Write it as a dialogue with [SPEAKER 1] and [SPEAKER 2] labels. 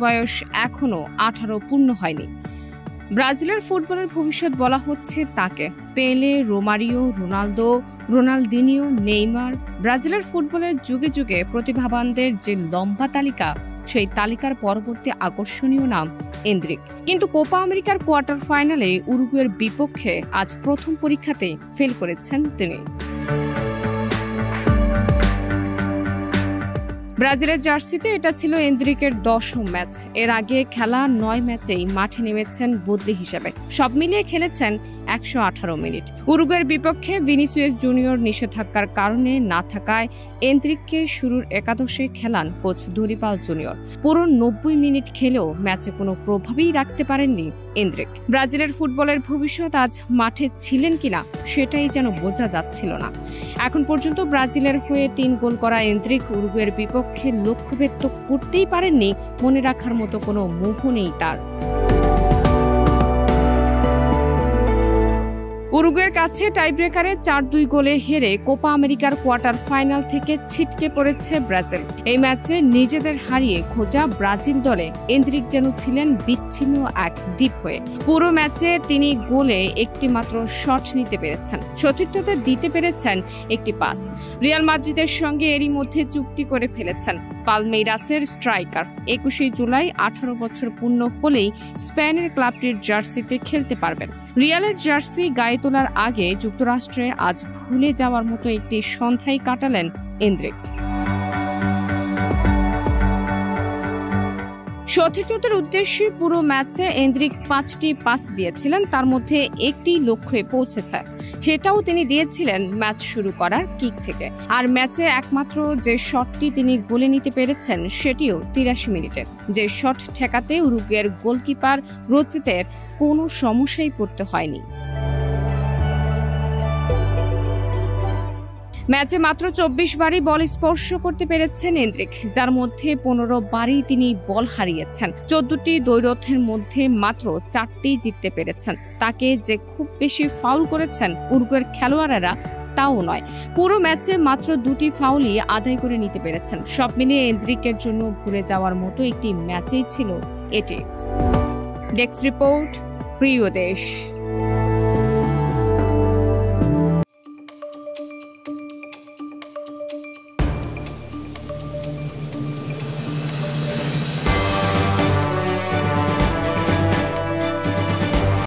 [SPEAKER 1] বয়স এখনো 18 পূর্ণ হয়নি। ব্রাজিলের ফুটবলের ভবিষ্যৎ বলা হচ্ছে তাকে। পেলে, রোমারিও, রোনালদো, রোনালদিনিও, নেইমার, ব্রাজিলের ফুটবলের যুগে যুগে প্রতিভাবানদের যে লম্বা তালিকা, সেই তালিকার পরবর্তী আকর্ষণীয় নাম এন্দ্রিক। কিন্তু কোপা আমেরিকার কোয়ার্টার ফাইনালে উরুগুয়ের বিপক্ষে আজ প্রথম পরীক্ষাতেই ফেল করেছেন তিনি। ব্রাজিলের জার্সিতে এটা ছিল এন্দ্রিকের 10ম ম্যাচ। এর আগে খেলা 9 ম্যাচেই মাঠে নেমেছেন বদলি হিসেবে। সব মিলিয়ে খেলেছেন 118 মিনিট। উরুগুয়ের বিপক্ষে ভিনিসিয়াস জুনিয়র নিষেধাজ্ঞার কারণে না থাকায় এন্দ্রিককে শুরুর একাদশে খেলান কোচ দরিপাল জুনিয়র। পুরো 90 মিনিট খেলেও ম্যাচে কোনো প্রভাবই রাখতে পারেননি এন্দ্রিক। ব্রাজিলের ফুটবলের ভবিষ্যৎ আজ মাঠে ছিলেন কিনা সেটাই যেন বোঝা যাচ্ছিল না। এখন পর্যন্ত ব্রাজিলের হয়ে 3 গোল করা এন্দ্রিক উরুগুয়ের বিপক্ষে লক্ষ্যভেদ তো করতেই পারেননি, মনে রাখার মতো কোনো মুভও নেই তার। উরুগুয়ের কাছে টাইব্রেকারে 4-2 গোলে হেরে কোপা আমেরিকার কোয়ার্টার ফাইনাল থেকে ছিটকে পড়েছে ব্রাজিল। এই ম্যাচে নিজেদের হারিয়ে খোঁজা ব্রাজিল দলে এন্দ্রিক যেন ছিলেন বিচ্ছিন্ন এক দ্বীপ হয়ে। পুরো ম্যাচে তিনি গোলে একটি মাত্র শট নিতে পেরেছেন, সতীর্থদের দিতে পেরেছেন একটি পাস। রিয়াল মাদ্রিদের সঙ্গে এরই মধ্যে চুক্তি করে ফেলেছেন পালমেইরাসের স্ট্রাইকার। 21 জুলাই 18 বছর পূর্ণ হলেই স্পেনের ক্লাবটির জার্সিতে খেলতে পারবেন। রিয়ালের জার্সি গায়ে তোলার আগে যুক্তরাষ্ট্রে আজ ভুলে যাওয়ার মতো একটি সন্ধ্যায় কাটালেন এন্দ্রিক। সতীর্থদের উদ্দেশ্যে পুরো ম্যাচে এন্দ্রিক 5টি পাস দিয়েছিলেন, তার মধ্যে একটি লক্ষ্যে পৌঁছেছে। সেটাও তিনি দিয়েছিলেন ম্যাচ শুরু করার কিক থেকে। আর ম্যাচে একমাত্র যে শটটি তিনি গোলে নিতে পেরেছেন সেটিও 83 মিনিটে। যে শট ঠেকাতে উরুগুয়ের গোলকিপার রোচেতের কোনো সমস্যাই পড়তে হয়নি। ম্যাচে মাত্র 24 বারই বল স্পর্শ করতে পেরেছেন এন্দ্রিক, যার মধ্যে 15 বারই তিনি বল হারিয়েছেন। 14টি দ্বৈরথের মধ্যে মাত্র 4টি জিততে পেরেছেন। তাকে যে খুব বেশি ফাউল করেছেন উরুগুয়ের খেলোয়াড়েরা তাও নয়। পুরো ম্যাচে মাত্র 2টি ফাউলই আদায় করে নিতে পেরেছেন। সব মিলিয়ে এন্দ্রিকের জন্য ভুলে যাওয়ার মতো একটি ম্যাচই ছিল এটি। ডেস্ক রিপোর্ট, প্রিয় দেশ।